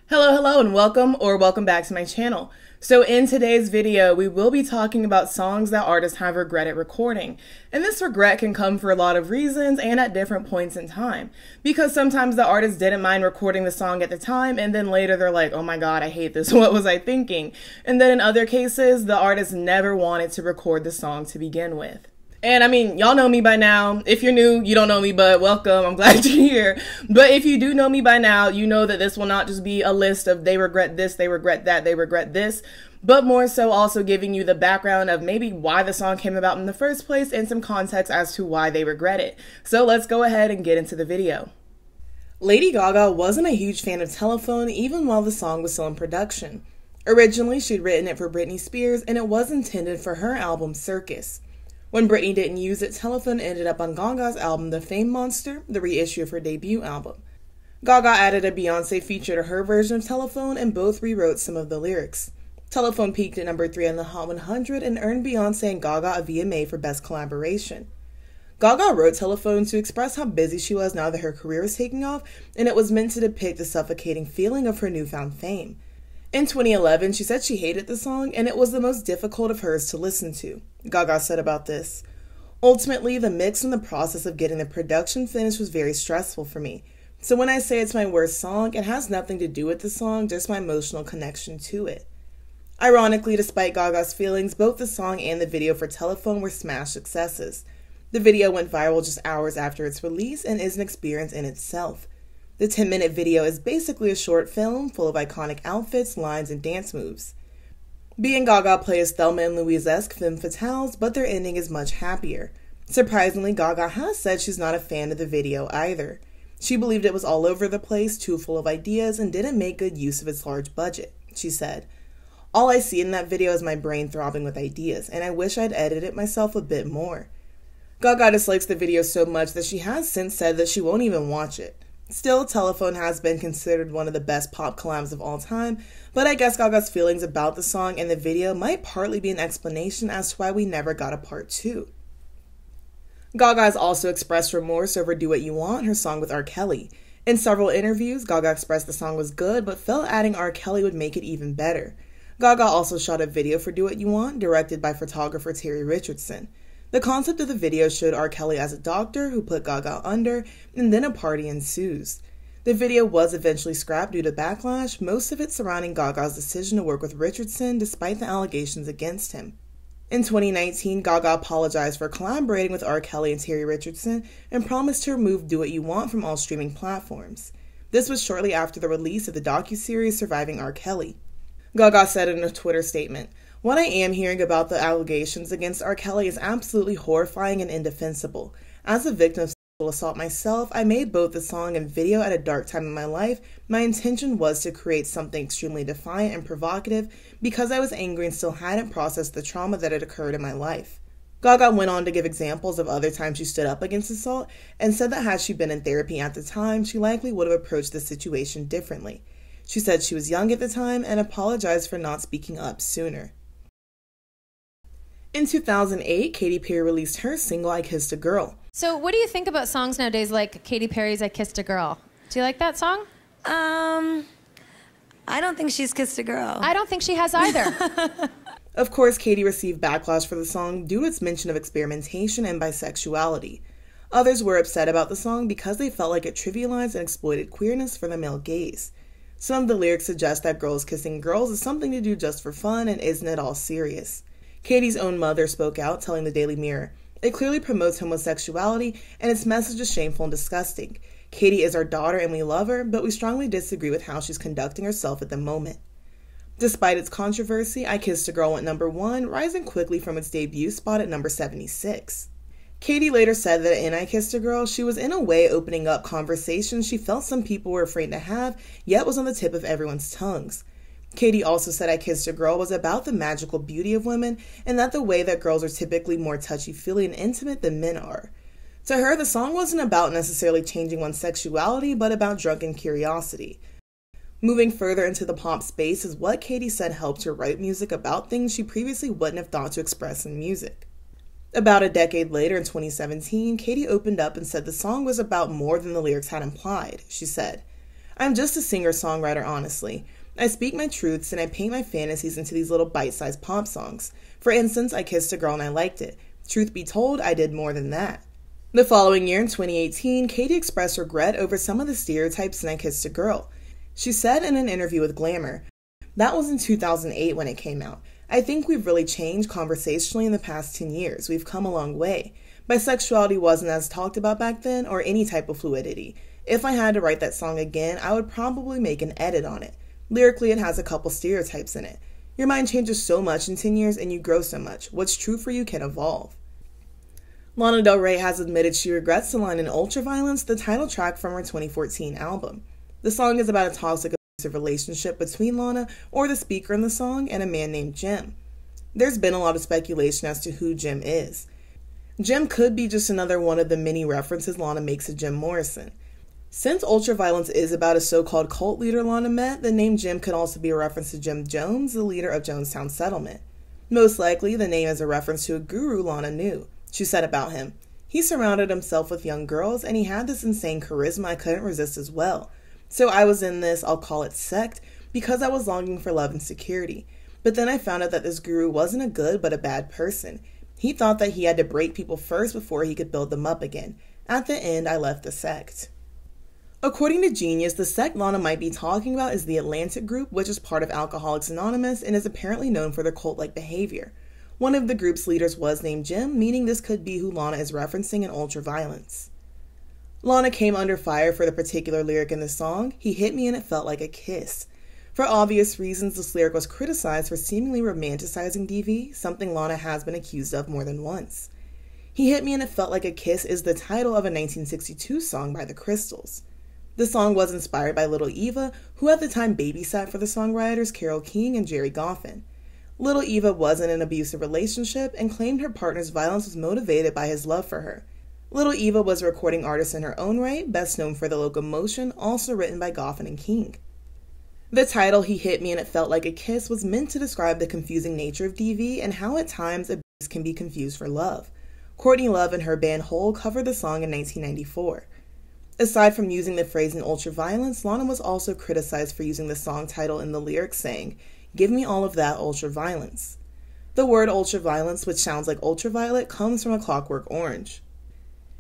Hello, and welcome back to my channel. So in today's video, we will be talking about songs that artists have regretted recording. And this regret can come for a lot of reasons and at different points in time. Because sometimes the artist didn't mind recording the song at the time, and then later they're like, oh my god, I hate this, what was I thinking? And then in other cases, the artist never wanted to record the song to begin with. And I mean, y'all know me by now. If you're new, you don't know me, but welcome. I'm glad you're here. But if you do know me by now, you know that this will not just be a list of they regret this, they regret that, they regret this, but more so also giving you the background of maybe why the song came about in the first place and some context as to why they regret it. So let's go ahead and get into the video. Lady Gaga wasn't a huge fan of Telephone even while the song was still in production. Originally, she'd written it for Britney Spears and it was intended for her album Circus. When Britney didn't use it, Telephone ended up on Gaga's album The Fame Monster, the reissue of her debut album. Gaga added a Beyoncé feature to her version of Telephone and both rewrote some of the lyrics. Telephone peaked at number 3 on the Hot 100 and earned Beyoncé and Gaga a VMA for Best Collaboration. Gaga wrote Telephone to express how busy she was now that her career was taking off, and it was meant to depict the suffocating feeling of her newfound fame. In 2011, she said she hated the song and it was the most difficult of hers to listen to. Gaga said about this, "Ultimately, the mix and the process of getting the production finished was very stressful for me. So when I say it's my worst song, it has nothing to do with the song, just my emotional connection to it." Ironically, despite Gaga's feelings, both the song and the video for Telephone were smash successes. The video went viral just hours after its release and is an experience in itself. The 10-minute video is basically a short film full of iconic outfits, lines, and dance moves. Bea and Gaga play as Thelma and Louise-esque femme fatales, but their ending is much happier. Surprisingly, Gaga has said she's not a fan of the video either. She believed it was all over the place, too full of ideas, and didn't make good use of its large budget. She said, "All I see in that video is my brain throbbing with ideas, and I wish I'd edited it myself a bit more." Gaga dislikes the video so much that she has since said that she won't even watch it. Still, Telephone has been considered one of the best pop collabs of all time, but I guess Gaga's feelings about the song and the video might partly be an explanation as to why we never got a part 2. Gaga has also expressed remorse over Do What You Want, her song with R. Kelly. In several interviews, Gaga expressed the song was good, but felt adding R. Kelly would make it even better. Gaga also shot a video for Do What You Want, directed by photographer Terry Richardson. The concept of the video showed R. Kelly as a doctor who put Gaga under, and then a party ensues. The video was eventually scrapped due to backlash, most of it surrounding Gaga's decision to work with Richardson despite the allegations against him. In 2019, Gaga apologized for collaborating with R. Kelly and Terry Richardson and promised to remove Do What You Want from all streaming platforms. This was shortly after the release of the docuseries Surviving R. Kelly. Gaga said in a Twitter statement, "What I am hearing about the allegations against R. Kelly is absolutely horrifying and indefensible. As a victim of sexual assault myself, I made both the song and video at a dark time in my life. My intention was to create something extremely defiant and provocative because I was angry and still hadn't processed the trauma that had occurred in my life." Gaga went on to give examples of other times she stood up against assault and said that had she been in therapy at the time, she likely would have approached the situation differently. She said she was young at the time and apologized for not speaking up sooner. In 2008, Katy Perry released her single, I Kissed a Girl. So what do you think about songs nowadays like Katy Perry's I Kissed a Girl? Do you like that song? I don't think she's kissed a girl. I don't think she has either. Of course, Katy received backlash for the song due to its mention of experimentation and bisexuality. Others were upset about the song because they felt like it trivialized and exploited queerness for the male gaze. Some of the lyrics suggest that girls kissing girls is something to do just for fun and isn't at all serious. Katy's own mother spoke out, telling the Daily Mirror, "It clearly promotes homosexuality, and its message is shameful and disgusting. Katy is our daughter and we love her, but we strongly disagree with how she's conducting herself at the moment." Despite its controversy, I Kissed a Girl went number 1, rising quickly from its debut spot at number 76. Katy later said that in I Kissed a Girl, she was in a way opening up conversations she felt some people were afraid to have, yet was on the tip of everyone's tongues. Katy also said I Kissed a Girl was about the magical beauty of women and that the way that girls are typically more touchy-feely and intimate than men are. To her, the song wasn't about necessarily changing one's sexuality, but about drunken curiosity. Moving further into the pop space is what Katy said helped her write music about things she previously wouldn't have thought to express in music. About a decade later, in 2017, Katy opened up and said the song was about more than the lyrics had implied. She said, I'm just a singer-songwriter, honestly. I speak my truths and I paint my fantasies into these little bite-sized pop songs. For instance, I kissed a girl and I liked it. Truth be told, I did more than that. The following year, in 2018, Katy expressed regret over some of the stereotypes in I Kissed a Girl. She said in an interview with Glamour, "That was in 2008 when it came out. I think we've really changed conversationally in the past 10 years. We've come a long way. Bisexuality wasn't as talked about back then, or any type of fluidity. If I had to write that song again, I would probably make an edit on it. Lyrically, it has a couple stereotypes in it. Your mind changes so much in 10 years and you grow so much. What's true for you can evolve." Lana Del Rey has admitted she regrets the line in Ultraviolence, the title track from her 2014 album. The song is about a toxic, abusive relationship between Lana, or the speaker in the song, and a man named Jim. There's been a lot of speculation as to who Jim is. Jim could be just another one of the many references Lana makes to Jim Morrison. Since Ultraviolence is about a so-called cult leader Lana met, the name Jim could also be a reference to Jim Jones, the leader of Jonestown Settlement. Most likely, the name is a reference to a guru Lana knew. She said about him, "He surrounded himself with young girls, and he had this insane charisma I couldn't resist as well. So I was in this, I'll call it sect, because I was longing for love and security. But then I found out that this guru wasn't a good but a bad person. He thought that he had to break people first before he could build them up again. At the end, I left the sect." According to Genius, the sect Lana might be talking about is the Atlantic Group, which is part of Alcoholics Anonymous and is apparently known for their cult-like behavior. One of the group's leaders was named Jim, meaning this could be who Lana is referencing in Ultraviolence. Lana came under fire for the particular lyric in the song, "He hit me and it felt like a kiss." For obvious reasons, this lyric was criticized for seemingly romanticizing DV, something Lana has been accused of more than once. "He hit me and it felt like a kiss" is the title of a 1962 song by the Crystals. The song was inspired by Little Eva, who at the time babysat for the songwriters Carole King and Jerry Goffin. Little Eva was in an abusive relationship and claimed her partner's violence was motivated by his love for her. Little Eva was a recording artist in her own right, best known for The Locomotion, also written by Goffin and King. The title, "He Hit Me and It Felt Like a Kiss," was meant to describe the confusing nature of DV and how at times abuse can be confused for love. Courtney Love and her band Hole covered the song in 1994. Aside from using the phrase in Ultraviolence, Lana was also criticized for using the song title in the lyrics saying, "Give me all of that ultraviolence." The word ultraviolence, which sounds like ultraviolet, comes from A Clockwork Orange.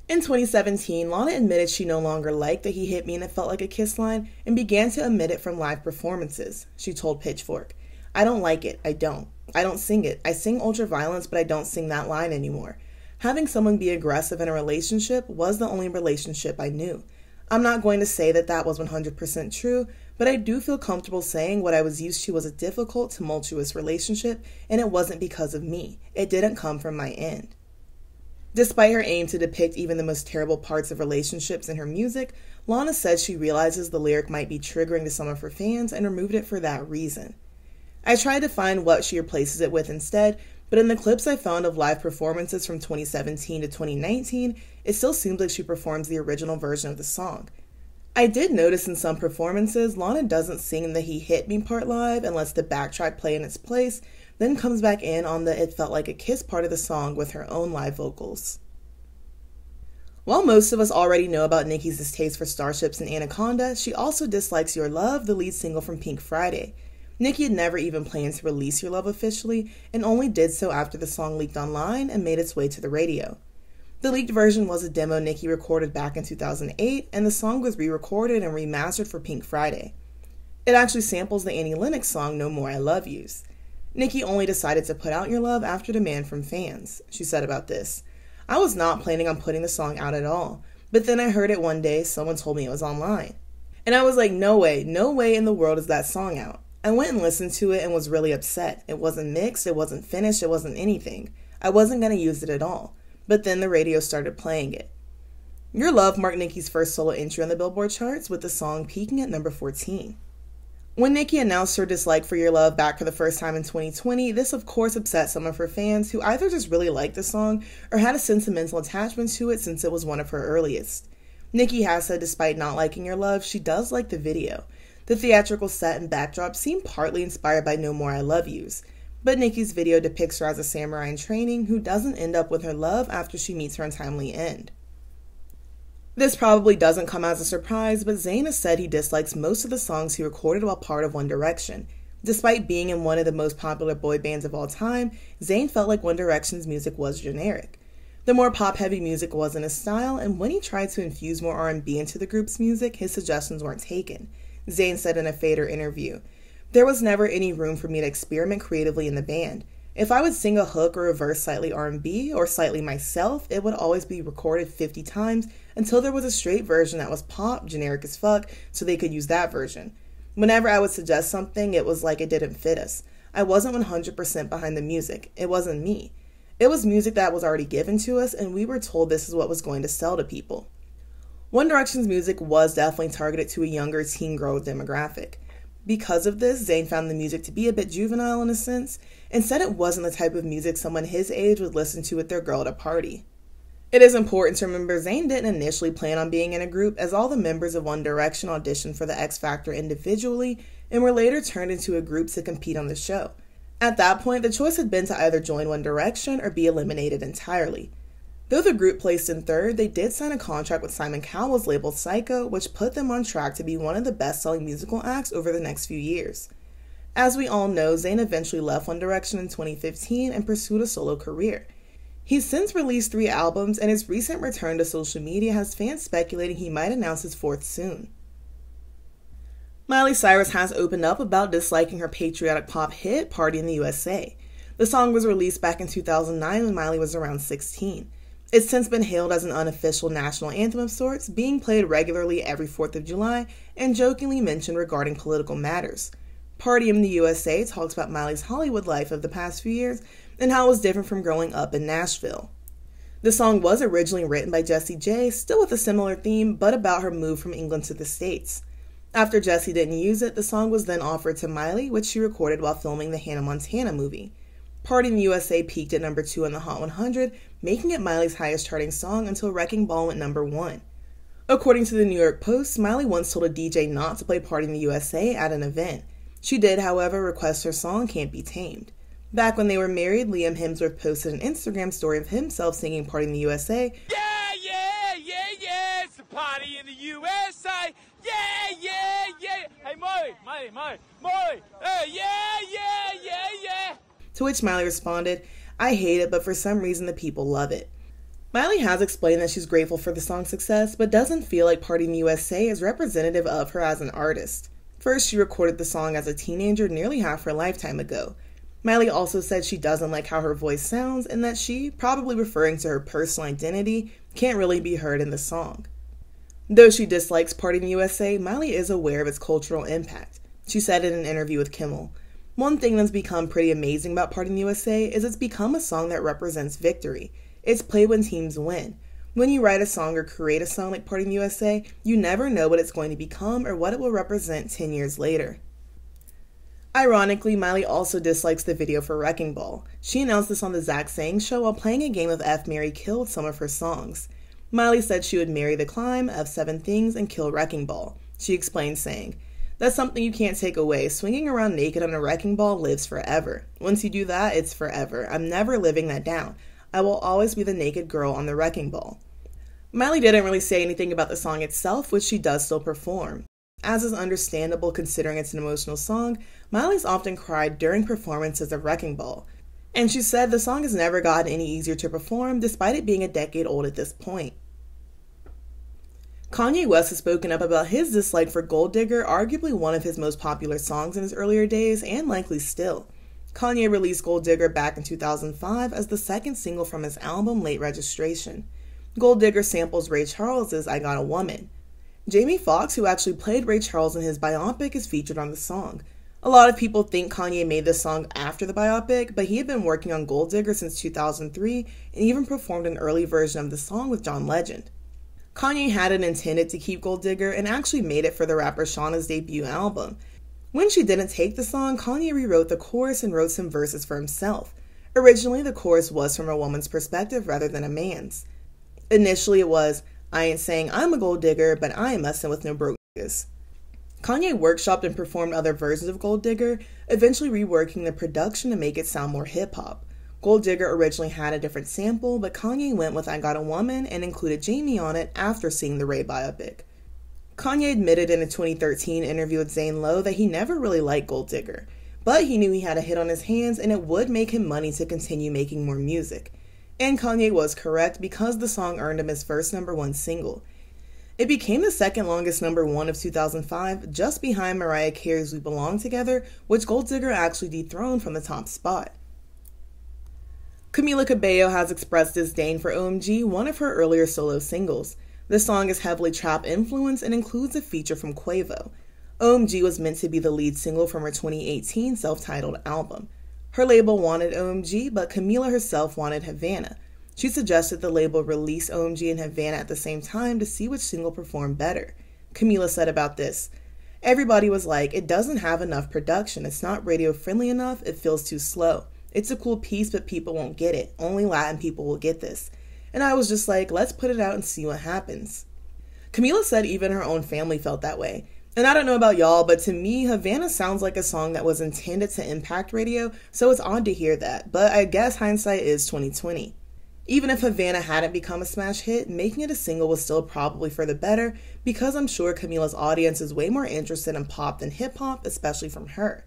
In 2017, Lana admitted she no longer liked the "He hit me and it felt like a kiss" line and began to omit it from live performances. She told Pitchfork, "I don't like it, I don't sing it. I sing ultraviolence, but I don't sing that line anymore. Having someone be aggressive in a relationship was the only relationship I knew. I'm not going to say that that was 100% true, but I do feel comfortable saying what I was used to was a difficult, tumultuous relationship, and it wasn't because of me. It didn't come from my end." Despite her aim to depict even the most terrible parts of relationships in her music, Lana said she realizes the lyric might be triggering to some of her fans and removed it for that reason. "I tried to find what she replaces it with instead, but in the clips I found of live performances from 2017 to 2019, it still seems like she performs the original version of the song. I did notice in some performances, Lana doesn't sing the "He hit me" part live and lets the backtrack play in its place, then comes back in on the "It felt like a kiss" part of the song with her own live vocals. While most of us already know about Nicki's distaste for starships and Anaconda, she also dislikes Your Love, the lead single from Pink Friday. Nicki had never even planned to release Your Love officially, and only did so after the song leaked online and made its way to the radio. The leaked version was a demo Nicki recorded back in 2008, and the song was re-recorded and remastered for Pink Friday. It actually samples the Annie Lennox song No More I Love Yous. Nicki only decided to put out Your Love after demand from fans. She said about this, "I was not planning on putting the song out at all, but then I heard it one day, someone told me it was online. And I was like, no way in the world is that song out. I went and listened to it and was really upset. It wasn't mixed, it wasn't finished, it wasn't anything. I wasn't going to use it at all. But then the radio started playing it." Your Love marked Nicki's first solo entry on the Billboard charts, with the song peaking at number 14. When Nicki announced her dislike for Your Love back for the first time in 2020, this of course upset some of her fans who either just really liked the song or had a sentimental attachment to it since it was one of her earliest. Nicki has said despite not liking Your Love, she does like the video. The theatrical set and backdrop seem partly inspired by No More I Love Yous, but Nicki's video depicts her as a samurai in training who doesn't end up with her love after she meets her untimely end. This probably doesn't come as a surprise, but Zayn has said he dislikes most of the songs he recorded while part of One Direction. Despite being in one of the most popular boy bands of all time, Zayn felt like One Direction's music was generic. The more pop-heavy music wasn't his style, and when he tried to infuse more R&B into the group's music, his suggestions weren't taken. Zayn said in a Fader interview, "There was never any room for me to experiment creatively in the band. If I would sing a hook or a verse slightly R&B or slightly myself, it would always be recorded 50 times until there was a straight version that was pop, generic as fuck, so they could use that version. Whenever I would suggest something, it was like it didn't fit us. I wasn't 100% behind the music. It wasn't me. It was music that was already given to us, and we were told this is what was going to sell to people." One Direction's music was definitely targeted to a younger teen girl demographic. Because of this, Zayn found the music to be a bit juvenile in a sense, and said it wasn't the type of music someone his age would listen to with their girl at a party. It is important to remember Zayn didn't initially plan on being in a group, as all the members of One Direction auditioned for the X Factor individually and were later turned into a group to compete on the show. At that point, the choice had been to either join One Direction or be eliminated entirely. Though the group placed in third, they did sign a contract with Simon Cowell's label Psycho, which put them on track to be one of the best-selling musical acts over the next few years. As we all know, Zayn eventually left One Direction in 2015 and pursued a solo career. He's since released 3 albums, and his recent return to social media has fans speculating he might announce his 4th soon. Miley Cyrus has opened up about disliking her patriotic pop hit, Party in the USA. The song was released back in 2009 when Miley was around 16. It's since been hailed as an unofficial national anthem of sorts, being played regularly every 4th of July and jokingly mentioned regarding political matters. Party in the USA talks about Miley's Hollywood life of the past few years and how it was different from growing up in Nashville. The song was originally written by Jessie J, still with a similar theme, but about her move from England to the States. After Jessie didn't use it, the song was then offered to Miley, which she recorded while filming the Hannah Montana movie. Party in the USA peaked at number 2 on the Hot 100, making it Miley's highest charting song until Wrecking Ball went number 1. According to the New York Post, Miley once told a DJ not to play Party in the USA at an event. She did, however, request her song Can't Be Tamed. Back when they were married, Liam Hemsworth posted an Instagram story of himself singing Party in the USA. Yeah, it's a party in the USA. Yeah. Hey, Molly, hey, yeah. To which Miley responded, "I hate it, but for some reason the people love it." Miley has explained that she's grateful for the song's success, but doesn't feel like Party in the USA is representative of her as an artist. First, she recorded the song as a teenager nearly half her lifetime ago. Miley also said she doesn't like how her voice sounds and that she, probably referring to her personal identity, can't really be heard in the song. Though she dislikes Party in the USA, Miley is aware of its cultural impact. She said in an interview with Kimmel, "One thing that's become pretty amazing about Party in the USA is it's become a song that represents victory. It's played when teams win. When you write a song or create a song like Party in the USA, you never know what it's going to become or what it will represent 10 years later." Ironically, Miley also dislikes the video for Wrecking Ball. She announced this on the Zach Sang Show while playing a game of F, Marry, Kill with some of her songs. Miley said she would marry The Climb, F7 Things, and kill Wrecking Ball. She explained, saying, "That's something you can't take away. Swinging around naked on a wrecking ball lives forever. Once you do that, it's forever. I'm never living that down. I will always be the naked girl on the wrecking ball." Miley didn't really say anything about the song itself, which she does still perform. As is understandable considering it's an emotional song, Miley's often cried during performances of Wrecking Ball. And she said the song has never gotten any easier to perform, despite it being a decade old at this point. Kanye West has spoken up about his dislike for Gold Digger, arguably one of his most popular songs in his earlier days, and likely still. Kanye released Gold Digger back in 2005 as the second single from his album Late Registration. Gold Digger samples Ray Charles's I Got a Woman. Jamie Foxx, who actually played Ray Charles in his biopic, is featured on the song. A lot of people think Kanye made this song after the biopic, but he had been working on Gold Digger since 2003 and even performed an early version of the song with John Legend. Kanye hadn't intended to keep Gold Digger and actually made it for the rapper Shauna's debut album. When she didn't take the song, Kanye rewrote the chorus and wrote some verses for himself. Originally, the chorus was from a woman's perspective rather than a man's. Initially, it was, "I ain't saying I'm a gold digger, but I ain't messing with no broke niggas." Kanye workshopped and performed other versions of Gold Digger, eventually reworking the production to make it sound more hip-hop. Gold Digger originally had a different sample, but Kanye went with I Got a Woman and included Jamie on it after seeing the Ray biopic. Kanye admitted in a 2013 interview with Zayn that he never really liked Gold Digger, but he knew he had a hit on his hands and it would make him money to continue making more music. And Kanye was correct because the song earned him his first #1 single. It became the second longest #1 of 2005, just behind Mariah Carey's We Belong Together, which Gold Digger actually dethroned from the top spot. Camila Cabello has expressed disdain for OMG, one of her earlier solo singles. The song is heavily trap influenced and includes a feature from Quavo. OMG was meant to be the lead single from her 2018 self-titled album. Her label wanted OMG, but Camila herself wanted Havana. She suggested the label release OMG and Havana at the same time to see which single performed better. Camila said about this, "Everybody was like, it doesn't have enough production, it's not radio friendly enough, it feels too slow. It's a cool piece, but people won't get it. Only Latin people will get this." And I was just like, let's put it out and see what happens. Camila said even her own family felt that way. And I don't know about y'all, but to me, Havana sounds like a song that was intended to impact radio, so it's odd to hear that. But I guess hindsight is 2020. Even if Havana hadn't become a smash hit, making it a single was still probably for the better, because I'm sure Camila's audience is way more interested in pop than hip-hop, especially from her.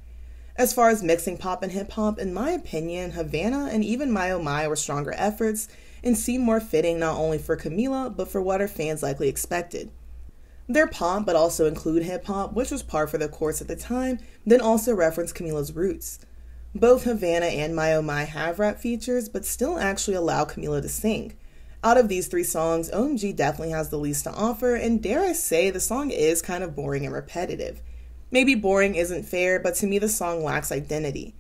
As far as mixing pop and hip-hop, in my opinion, Havana and even My Oh My were stronger efforts, and seem more fitting not only for Camila, but for what her fans likely expected. They're pop, but also include hip-hop, which was par for the course at the time, then also reference Camila's roots. Both Havana and My Oh My have rap features, but still actually allow Camila to sing. Out of these 3 songs, OMG definitely has the least to offer, and dare I say, the song is kind of boring and repetitive. Maybe boring isn't fair, but to me the song lacks identity.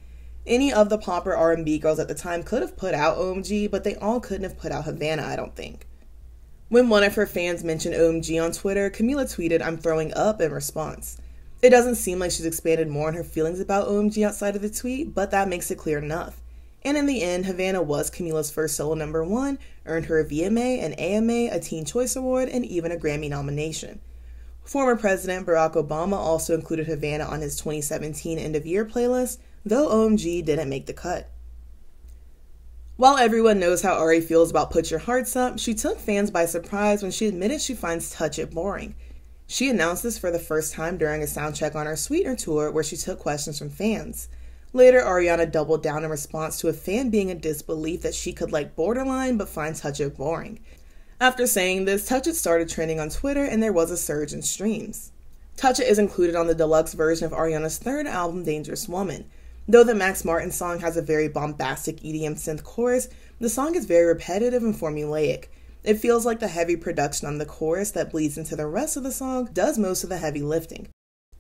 Any of the pop or R&B girls at the time could have put out OMG, but they all couldn't have put out Havana, I don't think. When one of her fans mentioned OMG on Twitter, Camila tweeted, "I'm throwing up" in response. It doesn't seem like she's expanded more on her feelings about OMG outside of the tweet, but that makes it clear enough. And in the end, Havana was Camila's first solo #1, earned her a VMA, an AMA, a Teen Choice Award, and even a Grammy nomination. Former President Barack Obama also included Havana on his 2017 end-of-year playlist, though OMG didn't make the cut. While everyone knows how Ari feels about Put Your Hearts Up, she took fans by surprise when she admitted she finds Touch It boring. She announced this for the first time during a soundcheck on her Sweetener tour where she took questions from fans. Later, Ariana doubled down in response to a fan being in disbelief that she could like Borderline but find Touch It boring. After saying this, Touch It started trending on Twitter and there was a surge in streams. Touch It is included on the deluxe version of Ariana's 3rd album, Dangerous Woman. Though the Max Martin song has a very bombastic EDM synth chorus, the song is very repetitive and formulaic. It feels like the heavy production on the chorus that bleeds into the rest of the song does most of the heavy lifting.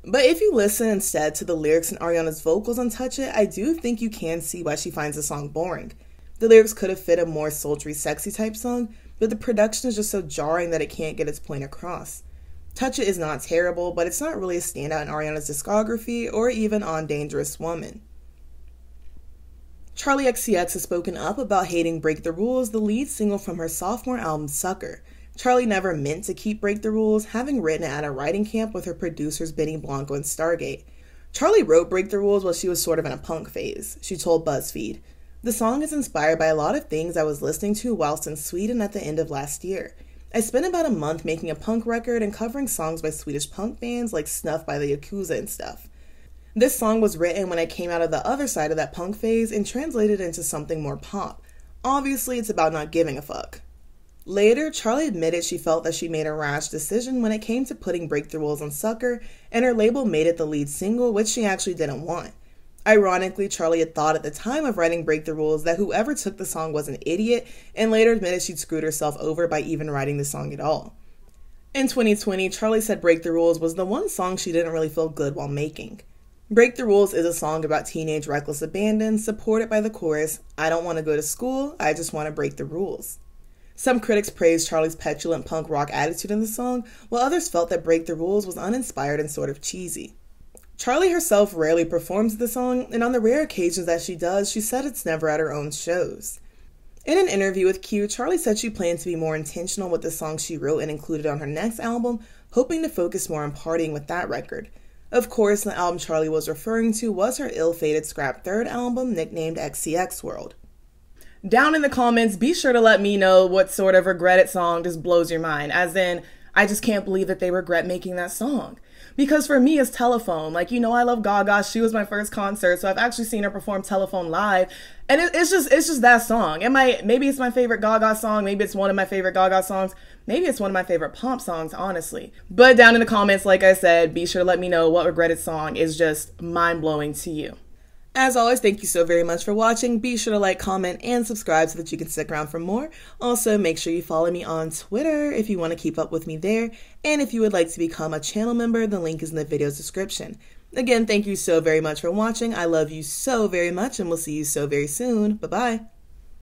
But if you listen instead to the lyrics and Ariana's vocals on Touch It, I do think you can see why she finds the song boring. The lyrics could have fit a more sultry, sexy type song, but the production is just so jarring that it can't get its point across. Touch It is not terrible, but it's not really a standout in Ariana's discography or even on Dangerous Woman. Charli XCX has spoken up about hating Break the Rules, the lead single from her sophomore album, Sucker. Charli never meant to keep Break the Rules, having written it at a writing camp with her producers Benny Blanco and Stargate. Charli wrote Break the Rules while she was sort of in a punk phase, she told BuzzFeed. The song is inspired by a lot of things I was listening to whilst in Sweden at the end of last year. I spent about a month making a punk record and covering songs by Swedish punk bands like Snuff by the Yakuza and stuff. This song was written when I came out of the other side of that punk phase and translated into something more pop. Obviously, it's about not giving a fuck. Later, Charli admitted she felt that she made a rash decision when it came to putting Break the Rules on Sucker, and her label made it the lead single, which she actually didn't want. Ironically, Charli had thought at the time of writing Break the Rules that whoever took the song was an idiot, and later admitted she'd screwed herself over by even writing the song at all. In 2020, Charli said Break the Rules was the one song she didn't really feel good while making. Break the Rules is a song about teenage reckless abandon, supported by the chorus, "I don't want to go to school, I just want to break the rules." Some critics praised Charli's petulant punk rock attitude in the song, while others felt that Break the Rules was uninspired and sort of cheesy. Charli herself rarely performs the song, and on the rare occasions that she does, she said it's never at her own shows. In an interview with Q, Charli said she planned to be more intentional with the songs she wrote and included on her next album, hoping to focus more on partying with that record. Of course, the album Charli was referring to was her ill-fated scrap 3rd album, nicknamed XCX World. Down in the comments, be sure to let me know what sort of regretted song just blows your mind. As in, I just can't believe that they regret making that song. Because for me, it's Telephone. Like, you know, I love Gaga. She was my first concert, so I've actually seen her perform Telephone live. And it's just that song. Maybe it's my favorite Gaga song. Maybe it's one of my favorite Gaga songs. Maybe it's one of my favorite Pomp songs, honestly. But down in the comments, like I said, be sure to let me know what regretted song is just mind-blowing to you. As always, thank you so very much for watching. Be sure to like, comment, and subscribe so that you can stick around for more. Also, make sure you follow me on Twitter if you want to keep up with me there. And if you would like to become a channel member, the link is in the video's description. Again, thank you so very much for watching. I love you so very much, and we'll see you so very soon. Bye-bye.